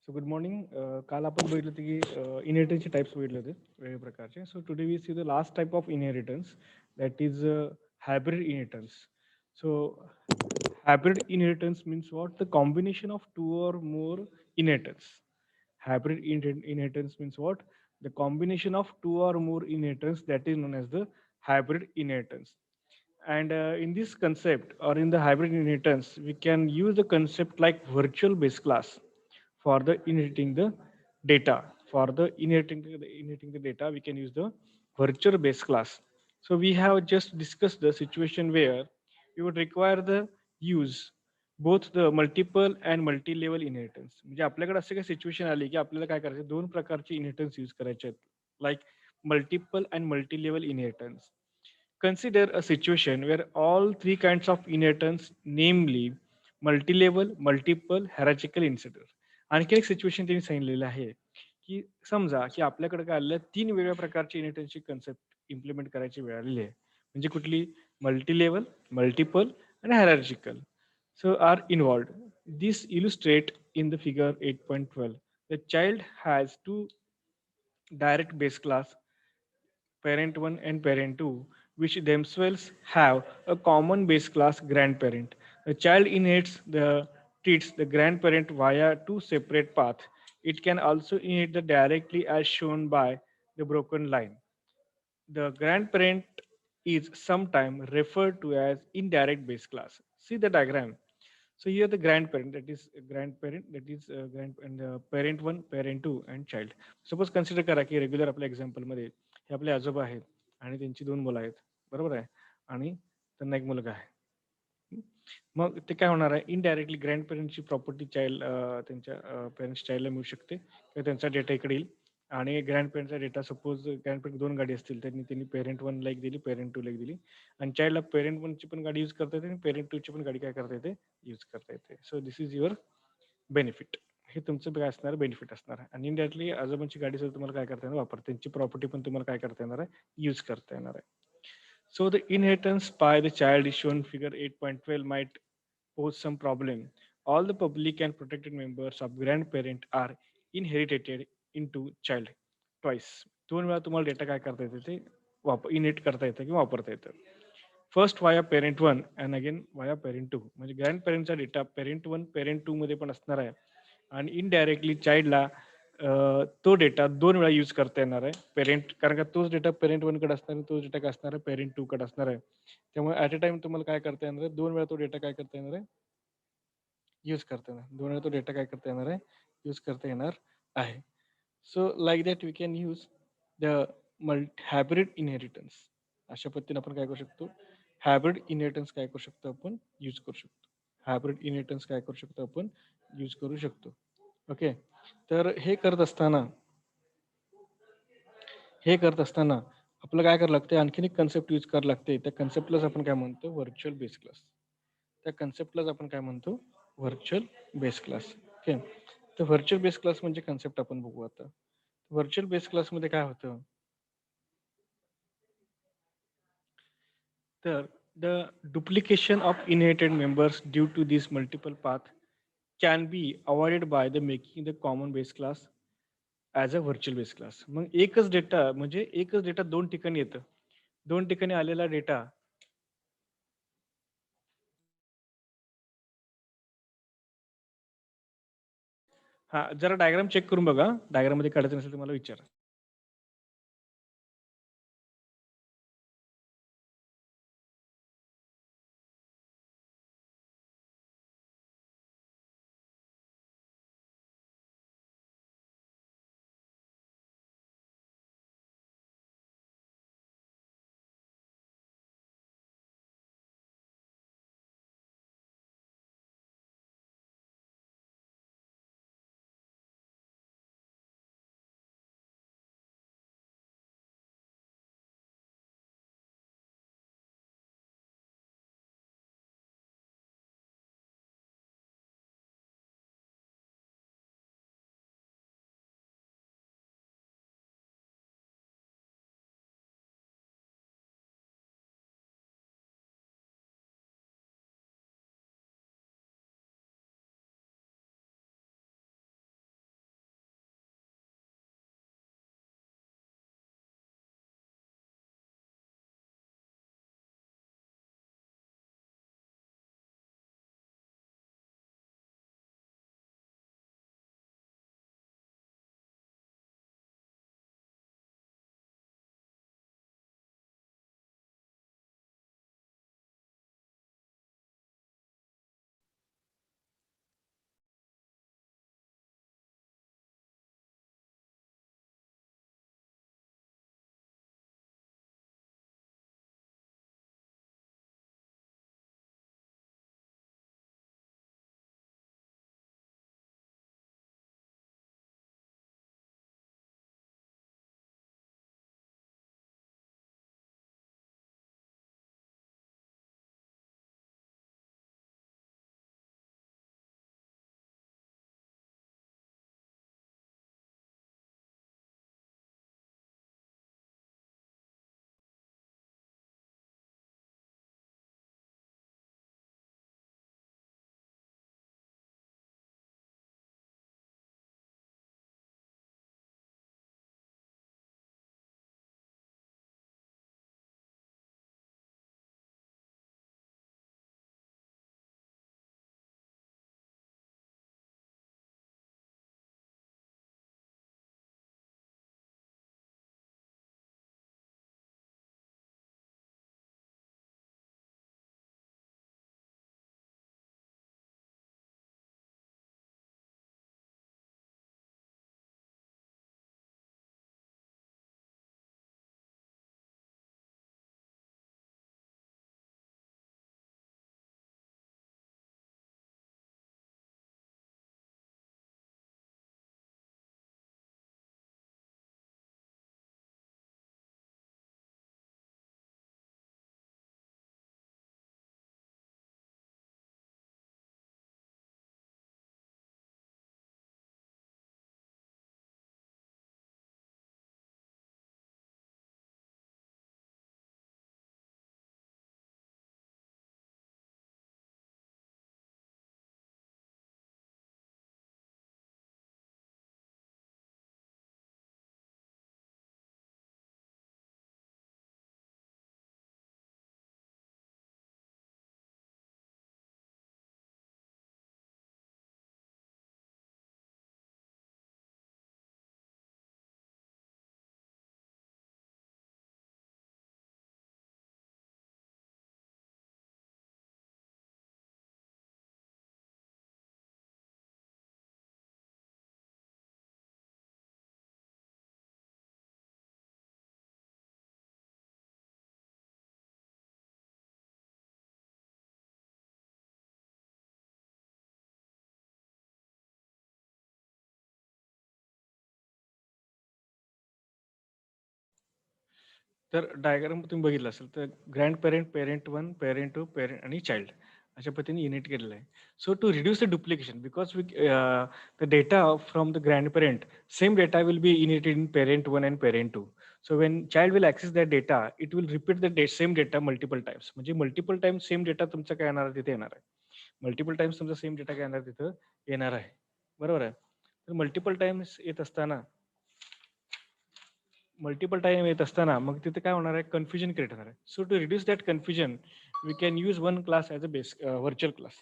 So good morning. काल आपण बघितलं होतं की इनहेरिटन्सचे टाईप्स बघितले होते वेगवेगळ्या प्रकारचे. So today we see the last type of inheritance that is hybrid inheritance. So hybrid inheritance means what? The combination of two or more inheritance. Inheritance means what? The combination of two or more inheritance, that is known as the hybrid inheritance. And in this concept or in the hybrid inheritance, we can use the concept like virtual base class for the inheriting the data. For the inheriting the data, we can use the virtual base class. So we have just discussed the situation where we would require the use both the multiple and multi-level inheritance. म्हणजे आपल्याकडे असं काही situation आली की आपल्याला काय करायचं, दोन प्रकारचे इनहेरिटन्स यूज करायचे आहेत, like multiple and multi-level inheritance. Consider a situation where all three kinds of inheritance, namely multi-level, multiple, hierarchical inheritance. आणखी एक सिच्युएशन त्यांनी सांगितलेलं आहे की समजा की आपल्याकडे काय आलेलं आहे, तीन वेगवेगळ्या प्रकारची इनहेरिटन्सची कन्सेप्ट इम्प्लिमेंट करायची वेळ आलेली आहे. म्हणजे कुठली? मल्टी-लेवल, मल्टिपल आणि हायरार्चिकल. So are involved. This illustrate in the figure 8.12. The child has two direct base class, parent 1 and parent 2, which themselves have a common base class grandparent. The child inherits the treats the grandparent via two separate paths. It can also inherit the directly as shown by the broken line. The grandparent is sometimes referred to as indirect base class. See the diagram. So here the grandparent, that is grandparent, that is and parent one, parent two and child. Suppose consider करा की regular आपल्या example मध्ये हे आपले आजोबा आहेत आणि त्यांची दोन मुलं आहेत, बरोबर आहे, आणि त्यांना एक मुलगा आहे. हं. मग ते काय होणार आहे, इनडायरेक्टली ग्रँड पेरेंटची प्रॉपर्टी चाइल्ड त्यांच्या पेरेंट्स चाइल्डला मिळू शकते किंवा त्यांचा डेटा इकडे येईल. आणि ग्रँड पेरेंटचा डेटा, सपोज ग्रँड पेरेंट दोन गाडी असतील, त्यांनी त्यांनी पेरेंट वन लाईक दिली, पेरेंट टू लाईक दिली, आणि चाइल्डला पेरेंट वनची पण गाडी यूज करता येते आणि पेरेंट टूची पण गाडी काय करता येते, यूज करता येते. So this is your benefit. हे तुमचं काय असणार, बेनिफिट असणार आहे. आणि इनडायरेक्टली आजोबांची गाडी सुद्धा तुम्हाला काय करता येणार, वापर, त्यांची प्रॉपर्टी पण तुम्हाला काय करता येणार आहे, यूज करता येणार आहे. So the inheritance by the child is shown figure 8.12 might pose some problem. All the public and protected members of grandparent are inherited into child twice. दोन वेळा तुम्हाला डेटा काय करता येते, ते इनहेरिट करता येतं किंवा वापरता येतं. First via parent one and again via parent two. म्हणजे ग्रँड पेरेंटचा data parent one parent two मध्ये पण असणार आहे आणि इनडायरेक्टली चाइल्डला तो डेटा दोन वेळा यूज करता येणार आहे. पेरेंट, कारण का तोच डेटा पेरेंट वनकडे असणार आहे, तोच डेटा काय असणार आहे, पेरेंट टूकडे असणार आहे. त्यामुळे ॲट अ टाइम तुम्हाला काय करता येणार आहे, दोन वेळा तो डेटा काय करता येणार आहे, यूज करता येणार. दोन वेळा तो डेटा काय करता येणार आहे, यूज करता येणार आहे. So like that we can use the hybrid inheritance. अशा पद्धतीने आपण काय करू शकतो, हायब्रिड इनहेरिटन्स काय करू शकतो, आपण यूज करू शकतो. हायब्रिड इनहेरिटन्स काय करू शकतो, आपण यूज करू शकतो. ओके. तर हे करत असताना आपलं काय करावं लागतं, आणखीन एक कन्सेप्ट यूज करावं लागते. त्या कन्सेप्टलाच आपण काय म्हणतो, व्हर्च्युअल बेस क्लास. त्या कन्सेप्टलाच आपण काय म्हणतो, व्हर्च्युअल बेस क्लास. ओके. तर व्हर्च्युअल बेस क्लास म्हणजे कन्सेप्ट आपण बघू आता. व्हर्च्युअल बेस क्लासमध्ये काय होतं, तर the duplication of inherited members due to this multiple path can be avoided by the making the common base class as a virtual base class. मग एकच डेटा दोन ठिकाणी येतं. दोन ठिकाणी आलेला डेटा, हां, जरा डायग्राम चेक करून बघा. डायग्राममध्ये काढायचं नसेल तर मला विचारा. तर डायग्राम तुम्ही बघितलं असेल तर grand parent, parent 1, parent 2, parent आणि चाइल्ड अशा पद्धतीने युनिट केलेलं आहे. So to reduce the duplication because the data from the grand parent same data will be inherited in parent 1 and parent 2. So when child will access that data, it will repeat the same data multiple times. म्हणजे multiple times same data तुमचा काय येणार आहे तिथे येणार आहे. Multiple times तुमचा same data काय येणार तिथं येणार आहे. बरोबर आहे. तर मल्टिपल टाइम्स येत असताना मग तिथे काय होणार आहे कन्फ्युजन क्रिएट होणार आहे. So to reduce that confusion we can use one class as a base virtual class.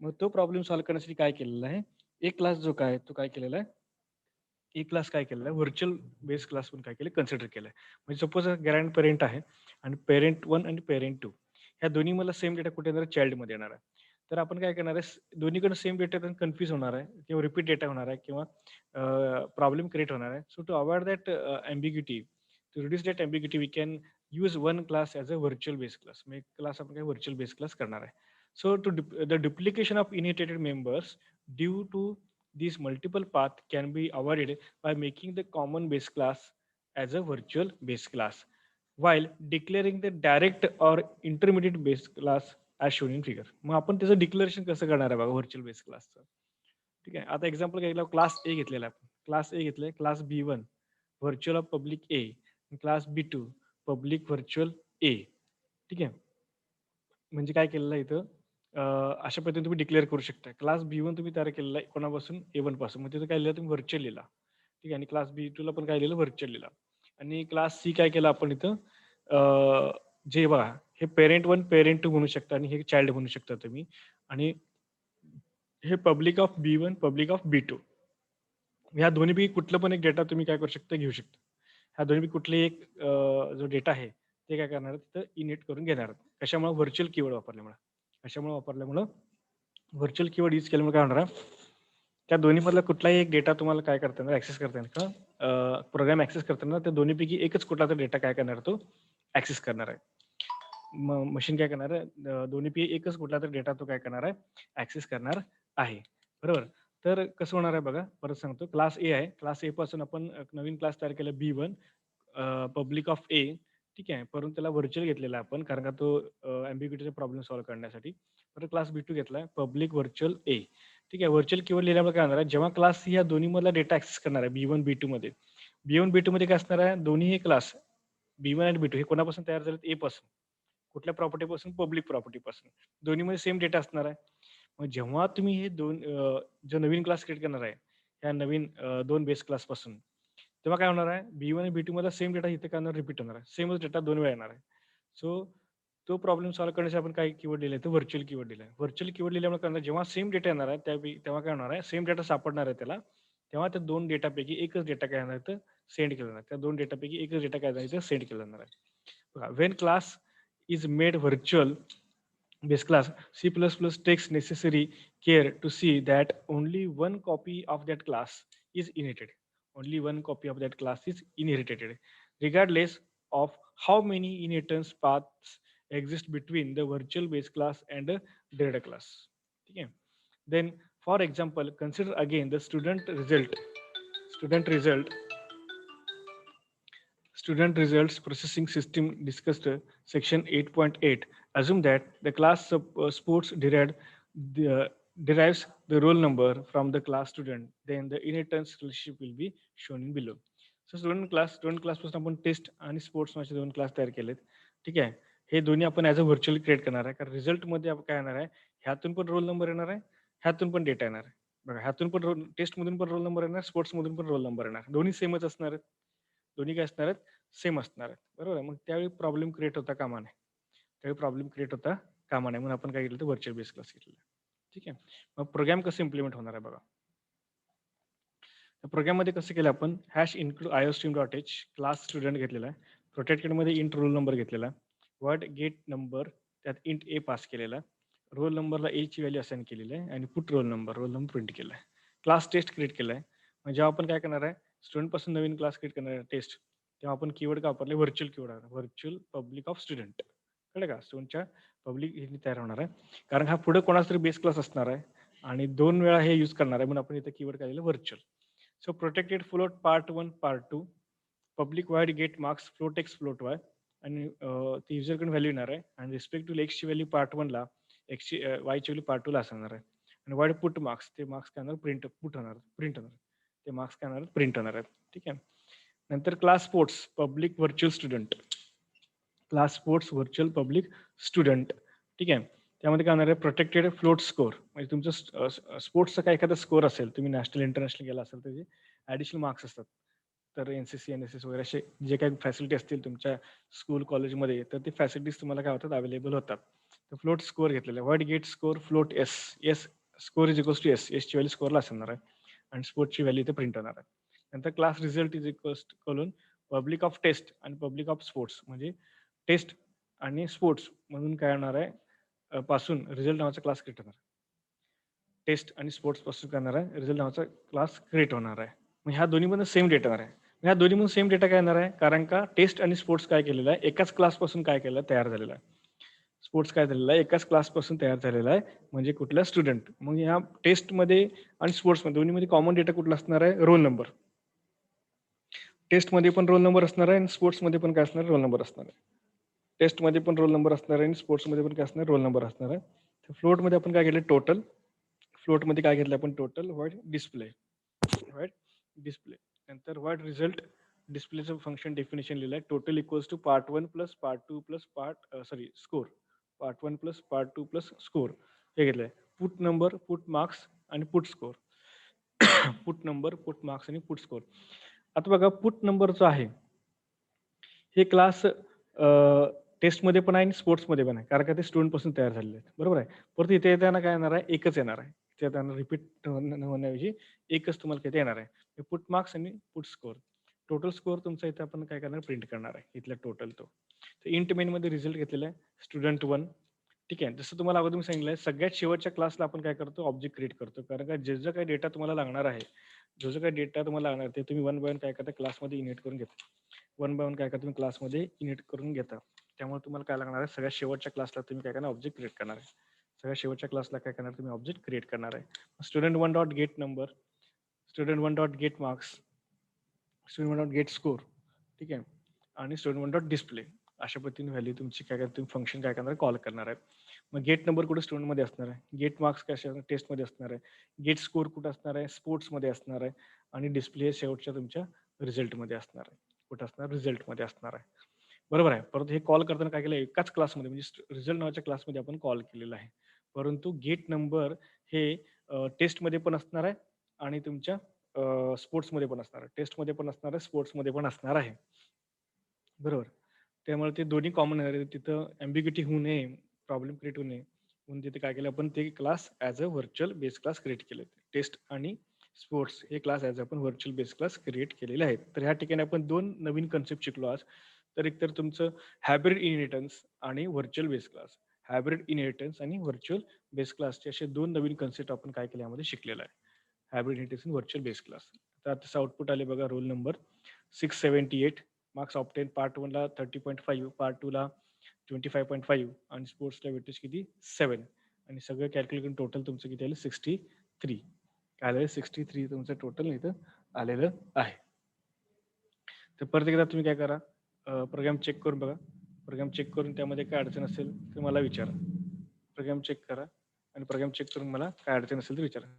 मग तो प्रॉब्लेम सॉल्व्ह करण्यासाठी काय केलेला आहे एक क्लास जो काय तो काय केलेला आहे एक क्लास काय केलेला आहे व्हर्च्युअल बेस क्लास म्हणून काय केलं कन्सिडर केलं आहे. म्हणजे सपोज ग्रँड पेरेंट आहे आणि पेरेंट 1 आणि पेरेंट 2 ह्या दोन्ही मला सेम डेटा कुठे येणार चाइल्डमध्ये येणार आहे. तर आपण काय करणार आहे दोन्हीकडे सेम डेटा कन्फ्यूज होणार आहे किंवा रिपीट डेटा होणार आहे किंवा प्रॉब्लेम क्रिएट होणार आहे. So to avoid that ambiguity, to reduce that ambiguity, we can use one class as a virtual base class. मग एक क्लास आपण काय virtual base class करणार आहे. So the duplication of inherited members due to these multiple path can be avoided by making the common base class as a virtual base class while declaring the direct or intermediate base class as shown in figure. मग आपण त्याचं declaration कसं करणार आहे बघा virtual base क्लासचं. ठीक आहे. आता एक्झाम्पल घ्यायला क्लास ए घेतलेला आहे. क्लास ए घेतलंय class B1 virtual of public A class B2 public virtual A. ठीक आहे. म्हणजे काय केलेलं आहे इथं अशा पद्धतीने तुम्ही डिक्लेअर करू शकता. क्लास B1 तुम्ही तयार केलेला आहे कोणापासून A1 पासून. मग तिथं काय लिहिलं तुम्ही व्हर्च्युअल लिहिला. ठीक आहे आणि क्लास B2 ला पण काय लिहिलं व्हर्च्युअल लिहिला. आणि क्लास सी काय केलं आपण इथं जे बघा हे पेरेंट 1 पेरेंट 2 म्हणू शकता आणि हे चाइल्ड म्हणू शकता तुम्ही आणि हे public of B1 public of B2 ह्या दोन्हीपैकी कुठलं पण एक डेटा तुम्ही काय करू शकता घेऊ शकता. ह्या दोन्हीपैकी कुठले एक जो डेटा आहे ते काय करणार तिथं इनिट करून घेणार. कशामुळे व्हर्च्युअल कीवर्ड वापरल्यामुळे. कशामुळे वापरल्यामुळं व्हर्च्युअल कीवर्ड यूज केल्यामुळे काय होणार आहे त्या दोन्हीमधला कुठलाही एक डेटा तुम्हाला काय करता येणार ऍक्सेस करता येणार का प्रोग्राम ऍक्सेस करताना त्या दोन्हीपैकी एकच कुठला तर डेटा काय करणार तो ऍक्सेस करणार आहे. मशीन काय करणार आहे दोन्हीपैकी एकच कुठला तर डेटा तो काय करणार आहे ऍक्सेस करणार आहे. बरोबर. तर कसं होणार आहे बघा परत सांगतो क्लास ए आहे क्लास ए पासून आपण नवीन क्लास तयार केला B1 पब्लिक ऑफ ए. ठीक आहे परंतु त्याला व्हर्च्युअल घेतलेला आहे आपण कारण का तो अँबिग्युटीचा प्रॉब्लेम सॉल्व्ह करण्यासाठी. तर क्लास B2 घेतलाय पब्लिक व्हर्च्युअल ए. ठीक आहे व्हर्च्युअल कीवर्ड लिहिल्यामुळे काय होणार आहे जेव्हा क्लास सी या दोन्ही मधला डेटा ऍक्सेस करणार आहे B1 B2 मध्ये B1 B2 मध्ये काय असणार आहे दोन्ही हे क्लास B1 आणि B2 हे कोणापासून तयार झालेत ए पासून कुठल्या प्रॉपर्टी पासून पब्लिक प्रॉपर्टी पासून दोन्हीमध्ये सेम डेटा असणार आहे. मग जेव्हा तुम्ही हे दोन जो नवीन क्लास क्रिएट करणार आहे ह्या नवीन दोन बेस क्लास पासून तेव्हा काय होणार आहे B1 आणि B2 मध्ये सेम डेटा इथे काय होणार रिपीट होणार आहे सेमच डेटा दोन वेळा येणार आहे. सो तो प्रॉब्लेम सॉल्व्ह करण्यासाठी आपण काय कीवर्ड दिलाय तर व्हर्च्युअल कीवर्ड दिलाय. व्हर्च्युअल कीवर्ड लिहिल्यामुळे काय होणार जेव्हा सेम डेटा येणार आहे तेव्हा काय होणार आहे सेम डेटा सापडणार आहे त्याला तेव्हा त्या दोन डेटापैकी एकच डेटा काय येणार तर सेंड केला जाणार त्या दोन डेटापैकी एकच डेटा काय जाणार सेंड केला जाणार आहे. बघा Wien class is made virtual base class C++ takes necessary care to see that only one copy of that class is inherited. Only one copy of that class is inherited regardless of how many inheritance paths exist between the virtual base class and the derived class. Okay. Then for example consider again the student results processing system discussed section 8.8 assume that the class sports derives the roll number from the class student then the inheritance relationship will be shown in below. So student class पासून आपण taste आणि sports असे दोन class तयार केलेत. ठीक आहे हे दोन्ही आपण ॲज अ व्हर्च्युअल क्रिएट करणार आहे कारण रिझल्ट मध्ये काय येणार आहे ह्यातून पण रोल नंबर येणार आहे ह्यातून पण डेटा येणार आहे. बघा ह्यातून पण रोल टेस्ट मधून पण रोल नंबर येणार स्पोर्ट्स मधून पण रोल नंबर येणार दोन्ही सेमच असणार आहेत. दोन्ही काय असणार आहेत सेम असणार आहेत. बरोबर आहे मग त्यावेळी प्रॉब्लेम क्रिएट होता कामा नये त्यावेळी प्रॉब्लेम क्रिएट होता कामा नये म्हणून आपण काय केलं तर व्हर्च्युअल बेस क्लास घेतलेला. ठीक आहे मग प्रोग्राम कसं इम्प्लिमेंट होणार आहे बघा प्रोग्राम मध्ये कसं केलं आपण hash include iostream.h class student घेतलेला आहे प्रोटेक्टेड मध्ये इंट रोल नंबर घेतलेला वर्ड गेट नंबर त्यात इंट ए पास केलेला रोल नंबरला ए ची व्हॅल्यू असाइन केलेली आहे आणि पुट रोल नंबर प्रिंट केला आहे क्लास टेस्ट क्रिएट केला आहे. म्हणजे जेव्हा आपण काय करणार आहे स्टुडंट पासून नवीन क्लास क्रिएट करणार आहे टेस्ट तेव्हा आपण कीवर्ड का वापरले virtual keyword virtual public of student कळलं का स्टुडंटच्या पब्लिक हे तयार होणार आहे कारण हा पुढे कोणाचा तरी बेस क्लास असणार आहे आणि दोन वेळा हे यूज करणार आहे म्हणून आपण इथे कीवर्ड काय दिलं virtual. So protected float part 1 part 2 public void get marks float x float y आणि ती युजरकडून व्हॅल्यू येणार आहे आणि रिस्पेक्ट टू एक्सची व्हॅल्यू पार्ट वनला एक्सची वायची व्हॅल्यू पार्ट टूला असणार आहे. आणि वाईड पुट मार्क्स ते मार्क्स काय होणार प्रिंट होणार ते मार्क्स काय होणार प्रिंट होणार आहेत. ठीक आहे. नंतर class sports public virtual student class sports virtual public student. ठीक आहे. त्यामध्ये काय होणार आहे प्रोटेक्टेड फ्लोट स्कोर म्हणजे तुमचं स्पोर्ट्सचा काय एखादा स्कोर असेल तुम्ही नॅशनल इंटरनॅशनल गेला असेल त्याचे ॲडिशनल मार्क्स असतात. तर NCC NSS वगैरे असे जे काही फॅसिलिटी असतील तुमच्या स्कूल कॉलेजमध्ये तर ते फॅसिलिटीज तुम्हाला काय होतात अवेलेबल होतात. तर फ्लोट स्कोअर घेतलेला आहे void get score float S S score is equals to S एसची व्हॅल्यू स्कोअरला असणार आहे आणि स्पोर्टची व्हॅल्यू इथे प्रिंट होणार आहे. नंतर क्लास रिझल्ट इज इक्वल्स करून पब्लिक ऑफ टेस्ट आणि पब्लिक ऑफ स्पोर्ट्स म्हणजे टेस्ट आणि स्पोर्ट्स म्हणून काय होणार आहे पासून रिझल्ट नावाचा क्लास क्रिएट होणार आहे. टेस्ट आणि स्पोर्ट्स पासून करणार आहे रिझल्ट नावाचा क्लास क्रिएट होणार आहे. मग ह्या दोन्हीमधून सेम डेटा येणार आहे. ह्या दोन्हीमधून सेम डेटा काय येणार आहे कारण का टेस्ट आणि स्पोर्ट्स काय केलेलं आहे एकाच क्लासपासून काय केलं तयार झालेलं आहे. स्पोर्ट्स काय झालेला आहे एकाच क्लासपासून तयार झालेला आहे म्हणजे कुठला स्टुडंट. मग ह्या टेस्टमध्ये आणि स्पोर्ट्समध्ये दोन्हीमध्ये कॉमन डेटा कुठला असणार आहे रोल नंबर. टेस्टमध्ये पण रोल नंबर असणार आहे आणि स्पोर्ट्समध्ये पण काय असणार रोल नंबर असणार आहे. टेस्टमध्ये पण रोल नंबर असणार आहे आणि स्पोर्ट्समध्ये पण काय असणार रोल नंबर असणार आहे. तर फ्लोटमध्ये आपण काय केलं टोटल फ्लोटमध्ये काय घेतलं आपण total void display void display नंतर व्हाईट रिझल्ट डिस्प्लेचं फंक्शन डेफिनेशन लिहिलं आहे total equals to part one plus part two plus score part one plus part two plus score हे घेतलं आहे. पुट नंबर पुट मार्क्स आणि put score put number put marks आणि put score. आता बघा put number जो आहे हे क्लास टेस्टमध्ये पण आहे आणि स्पोर्ट्समध्ये पण आहे कारण का ते स्टुडंटपासून तयार झालेले आहेत बरोबर आहे. परत इथे येताना काय येणार आहे एकच येणार आहे इथे येताना रिपीट होण्याऐवजी एकच तुम्हाला किती येणार आहे पुट मार्क्स आणि पुट स्कोर. टोटल स्कोर तुमचा इथे आपण काय करणार प्रिंट करणार आहे इथला टोटल तो. तर इंट मेनमध्ये रिझल्ट घेतलेला आहे स्टुडंट वन. ठीक आहे. जसं तुम्हाला अगोदर मी सांगितलं आहे सगळ्यात शेवटच्या क्लासला आपण काय करतो ऑब्जेक्ट क्रिएट करतो कारण का जे काही डेटा तुम्हाला लागणार आहे जो जो काही डेटा तुम्हाला लागणार ते तुम्ही वन बाय वन काय करता क्लासमध्ये इनिट करून घेता. वन बाय वन काय करता तुम्ही क्लासमध्ये इनिट करून घेता. त्यामुळे तुम्हाला काय लागणार आहे सगळ्यात शेवटच्या क्लासला तुम्ही काय करणार ऑब्जेक्ट क्रिएट करणार आहे. सगळ्यात शेवटच्या क्लासला काय करणार तुम्ही ऑब्जेक्ट क्रिएट करणार आहे. Student one dot get number student one dot get marks student one dot get score. ठीक आहे. आणि स्टुडंट वन डॉट डिस्प्ले अशा पद्धतीने व्हॅल्यू तुमची काय तुम्ही फंक्शन काय करणार कॉल करणार आहे. मग गेट नंबर कुठे स्टुडंटमध्ये असणार आहे गेट मार्क्स कशा टेस्टमध्ये असणार आहे गेट स्कोर कुठं असणार आहे स्पोर्ट्समध्ये असणार आहे आणि डिस्प्ले शेवटच्या तुमच्या रिझल्टमध्ये असणार आहे कुठं असणार रिझल्टमध्ये असणार आहे. बरोबर आहे. परंतु हे कॉल करताना काय केलं एकाच क्लासमध्ये म्हणजे रिझल्ट नावाच्या क्लासमध्ये आपण कॉल केलेला आहे. परंतु गेट नंबर हे टेस्टमध्ये पण असणार आहे आणि तुमच्या स्पोर्ट्समध्ये पण असणार आहे. टेस्टमध्ये पण असणार आहे स्पोर्ट्समध्ये पण असणार आहे. बरोबर. त्यामुळे ते दोन्ही कॉमन आहे. तिथं ॲम्बिग्युटी होऊ नये, प्रॉब्लेम क्रिएट होऊ नये. म्हणून तिथे काय केलं आपण ते क्लास ॲज अ व्हर्चुअल बेस क्लास क्रिएट केले. टेस्ट आणि स्पोर्ट्स हे क्लास ॲज आपण व्हर्चुअल बेस क्लास क्रिएट केलेले आहेत. तर ह्या ठिकाणी आपण 2 नवीन कन्सेप्ट शिकलो आज. तर एकतर तुमचं हायब्रिड इनहेरिटन्स आणि virtual base class. Hybrid inheritance आणि व्हर्चुअल बेस क्लासचे असे 2 नवीन कन्सेप्ट आपण काय केले यामध्ये शिकलेलं आहे. हायब्रिड इनहेरिटन्स आणि व्हर्चुअल बेस क्लास. तर तसं आउटपुट आले बघा roll number 678 marks obtain part 1 ला 30.5 पार्ट 2 ला 25.5 आणि स्पोर्ट्सला वेटेज किती 7 आणि सगळं कॅल्क्युलेट करून टोटल तुमचं किती आलं 63 काय आलं 63 तुमचं टोटल इथं आलेलं आहे. तर परत एकदा तुम्ही काय करा प्रोग्राम चेक करून बघा. प्रोग्राम चेक करून त्यामध्ये काय अडचण असेल तर मला विचारा. प्रोग्राम चेक करा आणि प्रोग्राम चेक करून मला काय अडचण असेल तर विचारा.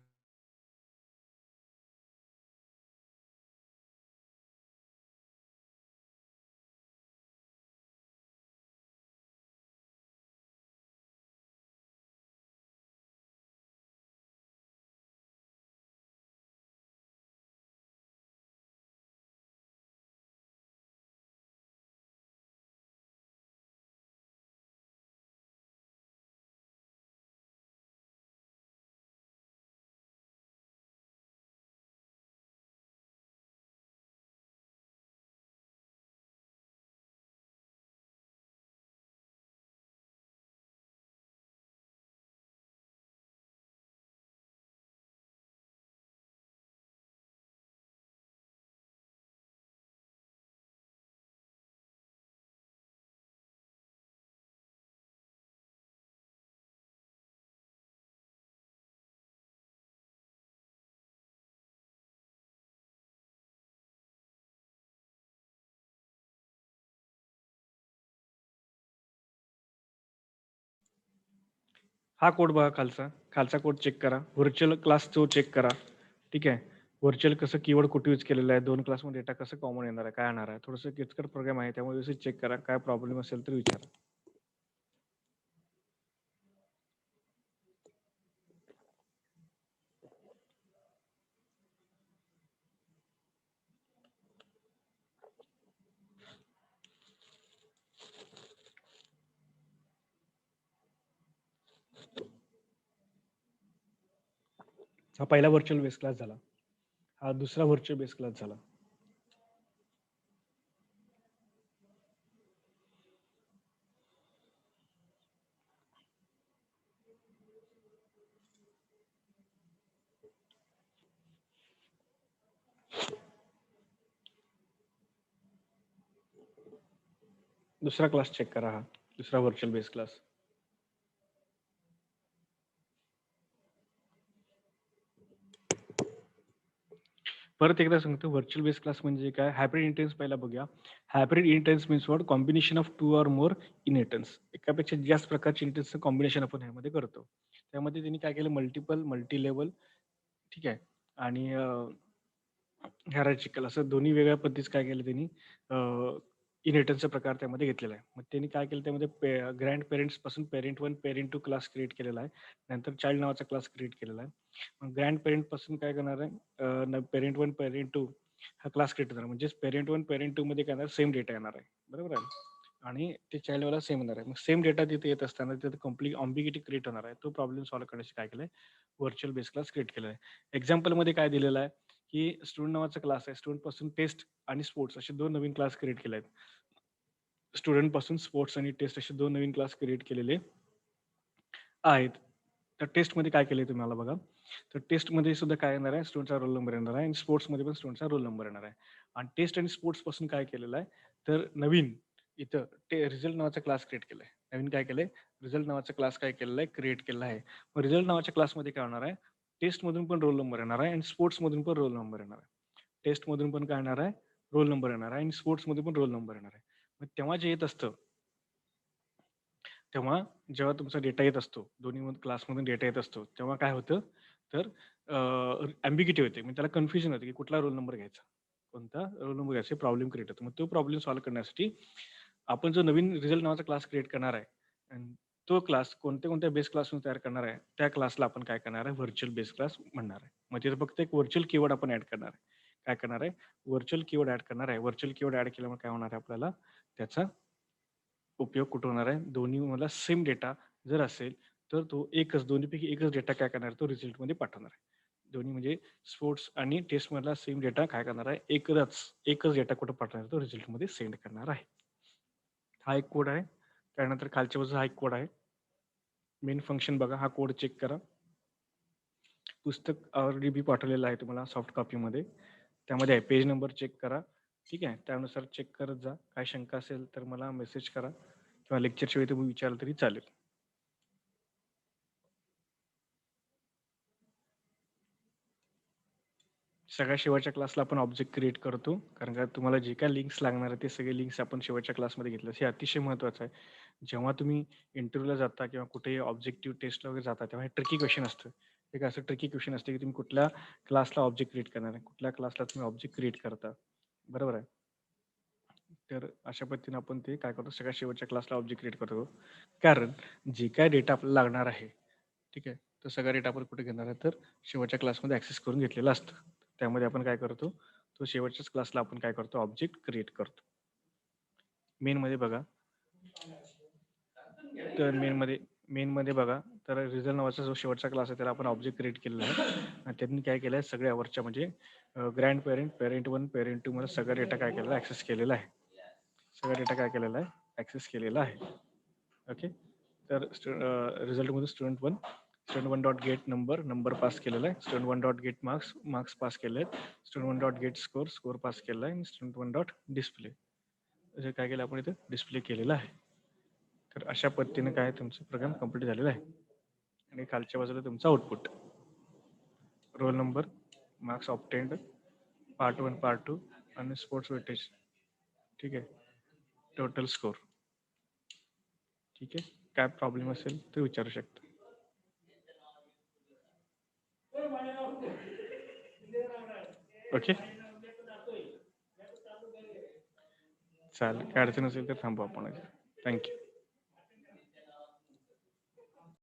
हा कोड बघा खालचा, खालचा कोड चेक करा. व्हर्चुअल क्लास तो चेक करा. ठीक आहे. व्हर्चुअल कसं कीवर्ड कुठे यूज केलेला आहे, 2 क्लासमध्ये डेटा कसं कॉमन येणार आहे, काय येणार आहे. थोडंसं किचकट प्रोग्राम आहे, त्यामुळे व्यवस्थित चेक करा. काय प्रॉब्लेम असेल तर विचारा. हा पहिला व्हर्चुअल बेस क्लास झाला. हा दुसरा व्हर्चुअल बेस क्लास झाला. दुसरा क्लास चेक करा. हा दुसरा व्हर्चुअल बेस क्लास. परत एकदा सांगतो, व्हर्चुअल बेस क्लास म्हणजे काय. हायब्रिड इन्हेरिटन्स पहिला बघूया. Hybrid inheritance means what, combination of 2 or more inheritance. एकापेक्षा जास्त प्रकारचे इनहेरिटन्सचं कॉम्बिनेशन आपण ह्यामध्ये करतो. त्यामध्ये त्यांनी काय केलं, मल्टिपल, मल्टी लेवल, ठीक आहे, आणि हॅरार्चिकल असं दोन्ही वेगळ्या पद्धतीचं काय केलं त्यांनी, इनहेरिटन्सचा प्रकार त्यामध्ये घेतलेला आहे. मग त्यांनी काय केलं, त्यामध्ये ग्रँड पेरेंट्स पासून पेरेंट 1 पेरेंट 2 क्लास क्रिएट केलेला आहे. नंतर चाइल्ड नावाचा क्लास क्रिएट केलेला आहे. मग ग्रँड पेरेंट पासून काय करणार आहे, पेरेंट 1 पेरेंट 2 हा क्लास क्रिएट होणार. म्हणजेच पेरेंट 1 पेरेंट 2 मध्ये काय येणार, सेम डेटा येणार आहे. बरोबर आहे. आणि ते चाइल्डवाला सेम येणार आहे. मग सेम डेटा तिथे येत असताना तिथे कम्प्लीट ऑम्बिगिटी क्रिएट होणार आहे. तो प्रॉब्लेम सॉल्व्ह करण्यासाठी काय केलंय, व्हर्चुअल बेस क्लास क्रिएट केलेला आहे. एक्झाम्पलमध्ये काय दिलेलं आहे, की स्टुडंट नावाचा क्लास आहे. स्टुडंट पासून टेस्ट आणि स्पोर्ट्स असे 2 नवीन क्लास क्रिएट केले आहेत. स्टुडंट पासून स्पोर्ट्स आणि टेस्ट असे 2 नवीन क्लास क्रिएट केलेले आहेत. तर टेस्टमध्ये काय केलंय तुम्हाला बघा. तर टेस्टमध्ये सुद्धा काय येणार आहे, स्टुडंटचा रोल नंबर येणार आहे आणि स्पोर्ट्समध्ये पण स्टुडंटचा रोल नंबर येणार आहे. आणि टेस्ट आणि स्पोर्ट्स पासून काय केलेलं आहे, तर नवीन इथं रिझल्ट नावाचा क्लास क्रिएट केलाय. नवीन काय केलंय, रिझल्ट नावाचा क्लास काय केलेला आहे, क्रिएट केलेला आहे. मग रिझल्ट नावाच्या क्लासमध्ये काय होणार आहे, टेस्टमधून पण रोल नंबर येणार आहे आणि स्पोर्ट्समधून पण रोल नंबर येणार आहे. टेस्टमधून पण काय येणार आहे, रोल नंबर येणार आहे आणि स्पोर्ट्समध्ये पण रोल नंबर येणार आहे. मग तेव्हा जे येत असतं, तेव्हा जेव्हा तुमचा डेटा येत असतो, दोन्ही क्लासमधून डेटा येत असतो, तेव्हा काय होतं, तर ॲम्बिग्युटी होते. म्हणजे त्याला कन्फ्युजन होते, की कुठला रोल नंबर घ्यायचा, कोणता रोल नंबर घ्यायचा, प्रॉब्लेम क्रिएट होतो. मग तो प्रॉब्लेम सॉल्व्ह करण्यासाठी आपण जो नवीन रिझल्ट नावाचा क्लास क्रिएट करणार आहे, आणि तो क्लास कोणत्या बेस क्लासमध्ये तयार करणार आहे, त्या क्लासला आपण काय करणार आहे, व्हर्चुअल बेस क्लास म्हणणार आहे. मग तिथे फक्त एक व्हर्चुअल कीवर्ड आपण ऍड करणार आहे. काय करणार आहे, व्हर्चुअल कीवर्ड ऍड करणार आहे. व्हर्चुअल कीवर्ड ऍड केल्यामुळे काय होणार आहे, आपल्याला त्याचा उपयोग कुठं होणार आहे, दोन्ही मला सेम डेटा जर असेल, तर तो दोन्हीपैकी एकच डेटा काय करणार आहे, तो रिझल्टमध्ये पाठवणार आहे. दोन्ही म्हणजे स्पोर्ट्स आणि टेस्टमधला सेम डेटा काय करणार आहे, एकच डेटा कुठं पाठवणार आहे, तो रिझल्टमध्ये सेंड करणार आहे. हा एक कोड आहे. त्यानंतर खालच्या बाजूला हा एक कोड आहे. मेन फंक्शन बघा, हा कोड चेक करा. पुस्तक ऑलरेडी मी पाठवलेलं आहे तुम्हाला सॉफ्ट कॉपीमध्ये. त्यामध्ये आहे, पेज नंबर चेक करा. ठीक आहे, त्यानुसार चेक करत जा. काय शंका असेल तर मला मेसेज करा किंवा लेक्चरच्या वेळी तुम्ही विचारलं तरी चालेल. सगळ्या शेवटच्या क्लासला आपण ऑब्जेक्ट क्रिएट करतो, कारण का तुम्हाला जे काय लिंक्स लागणार आहे ते सगळे लिंक्स आपण शेवटच्या क्लासमध्ये घेतले. हे अतिशय महत्त्वाचं आहे. जेव्हा तुम्ही इंटरव्ह्यूला जाता किंवा कुठेही ऑब्जेक्टिव्ह टेस्टला वगैरे जाता, तेव्हा हे ट्रिकी क्वेश्चन असतं. एक असं ट्रिकी क्वेश्चन असते, की तुम्ही कुठल्या क्लासला ऑब्जेक्ट क्रिएट करणार आहे, कुठल्या क्लासला तुम्ही ऑब्जेक्ट क्रिएट करता. बरोबर आहे. तर अशा पद्धतीने आपण ते काय करतो, सगळ्या शेवटच्या क्लासला ऑब्जेक्ट क्रिएट करतो. कारण जे काय डेटा आपल्याला लागणार आहे, ठीक आहे, तो सगळा डेटा आपण कुठे घेणार आहे, तर शेवटच्या क्लासमध्ये ऍक्सेस करून घेतलेला असतं. त्यामध्ये आपण काय करतो, तो शेवटच्याच क्लासला आपण काय करतो, ऑब्जेक्ट क्रिएट करतो. मेनमध्ये बघा, तर मेनमध्ये बघा, तर रिझल्ट नावाचा जो शेवटचा क्लास आहे त्याला आपण ऑब्जेक्ट क्रिएट केलेला आहे. आणि त्यांनी काय केलं आहे, सगळ्या वरच्या म्हणजे ग्रँड पेरेंट, पेरेंट 1 पेरेंट 2 मध्ये सगळा डेटा काय केलेला आहे, ऍक्सेस केलेला आहे. सगळा डेटा काय केलेला आहे, ऍक्सेस केलेला आहे. ओके. तर रिझल्टमध्ये student one dot get number pass केलेला आहे. Student one dot get marks pass केले आहेत. Student one dot get score pass केला आहे. आणि स्टुडंट वन डॉट डिस्प्ले जे काय केलं आपण इथं डिस्प्ले केलेलं आहे. तर अशा पद्धतीने काय तुमचं प्रोग्राम कंप्लीट झालेला आहे. आणि खालच्या बाजूला तुमचा output, roll number, marks obtained, part 1 part 2 आणि स्पोर्ट्स वेटेज. ठीक आहे, टोटल स्कोर. ठीक आहे, काय प्रॉब्लेम असेल तर विचारू शकता. ओके, चालेल, काय अडचण असेल तर थांबू आपण. थँक्यू.